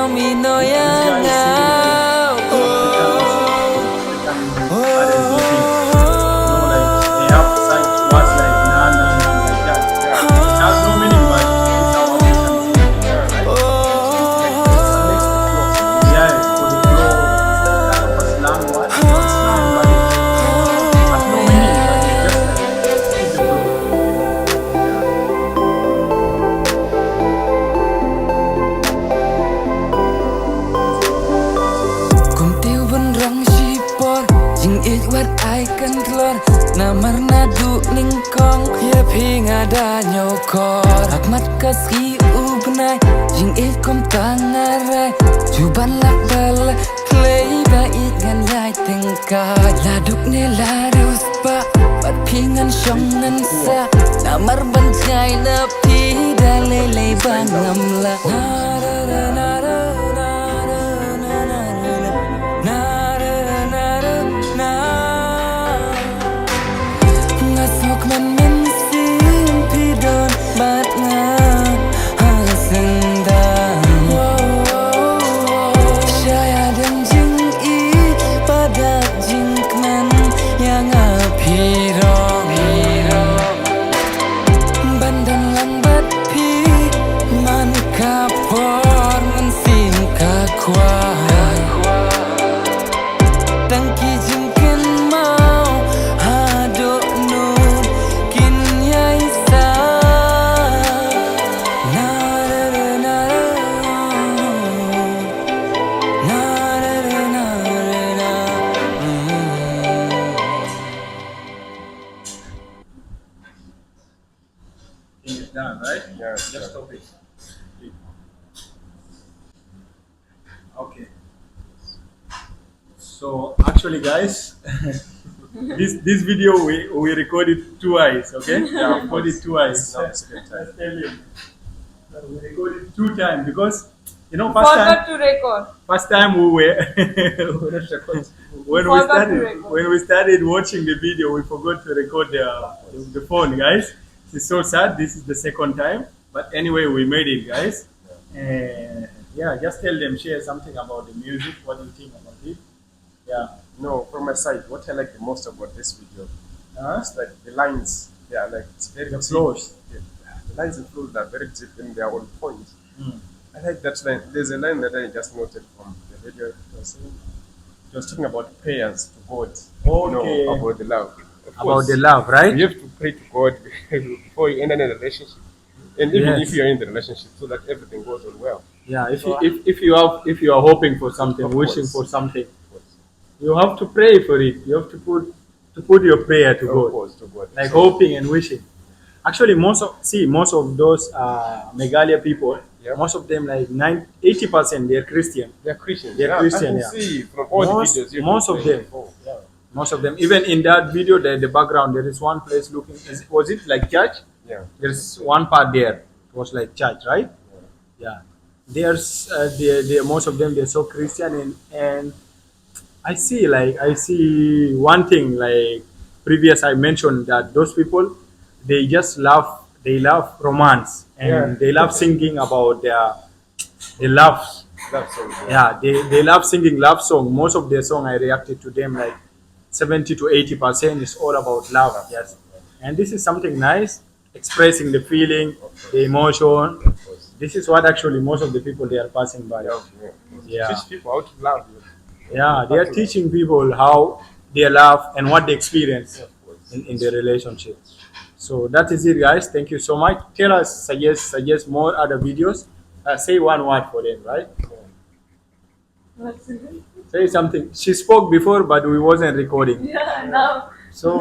kami no yang Namar nadu Nyngkong ya ping ada nyokor Akmat Khasi ubnai jing kom tangarai Juban lak bala klei bait ngan yai tingkai Laduk ne larus ba bat pingan shong ngan sa Namar banjai na pi dalele bangam la It's done, right? Yeah, Just stop it. Okay. So actually, guys, this video we recorded twice. Okay? Yeah, we recorded twice. Now the second time. Let's tell you. We recorded 2 times because first Forgot to record. time we were Forgot to record. when we started watching the video, we forgot to record the phone, guys. It's so sad. This is the second time, but anyway, we made it, guys. And yeah, just tell them, share something about the music. What do you think about it? Yeah. No, from my side, what I like the most about this video Huh? is like the lines. Yeah, like it's very The deep. flows. Yeah, the lines and flows are very deep in their own point. Mm. I like that line. There's a line that I just noted from the video. It was saying, it was talking about prayers to God. Okay. About the love. Of About course, the love, right? you have to pray to God before you enter in a relationship, and even Yes. if you are in the relationship, so that everything goes on well. Yeah. If you are hoping for something, Of wishing course. for something, you have to pray for it. You have to put your prayer to Of God. course, to God. Like So, hoping and wishing. Actually, most of those Meghalaya people, Yeah. most of them like 80% they're Christian. they're Christians. They're Christian, I yeah. can see from all Most- the videos you've most been of playing them. before. Yeah. Most of them, even in that video, the background there is one place looking. Was it like church? Yeah. There's one part there. It was like church, right? Yeah. There's they most of them they're so Christian and I see one thing like previous I mentioned that those people they love romance and Yeah. they love singing about their loves. That's all. Yeah, they love singing love song. Most of their song I reacted to them like 70 to 80% is all about love. Yes, and this is something nice, expressing the feeling, the emotion. This is what actually most of the people they are passing by. Yeah. Teach people how to love you. Yeah, they are teaching people how they love and what they experience in their relationship. So that is it, guys. Thank you so much. Tell us, suggest more other videos. Say one word for them, right? What's it? Say something. She spoke before, but we wasn't recording. Yeah, now. So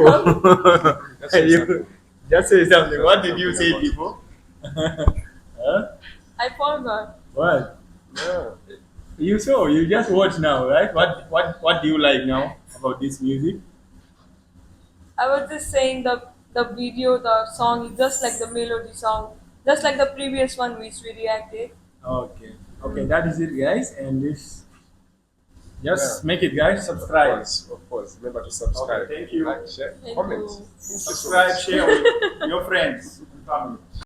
Just say you something. just say something. What did you say before? Huh? I forgot. What? Yeah. You just watch now, right? What do you like now about this music? I was just saying the video, the song is just like the melody song, just like the previous one which we reacted. Okay, that is it, guys. And this, just Yeah. make it, guys. Subscribe. Of course. Remember to subscribe. Okay, thank you. Like, share, Thank comment. you. Thank you so Subscribe, much. share with your friends and family.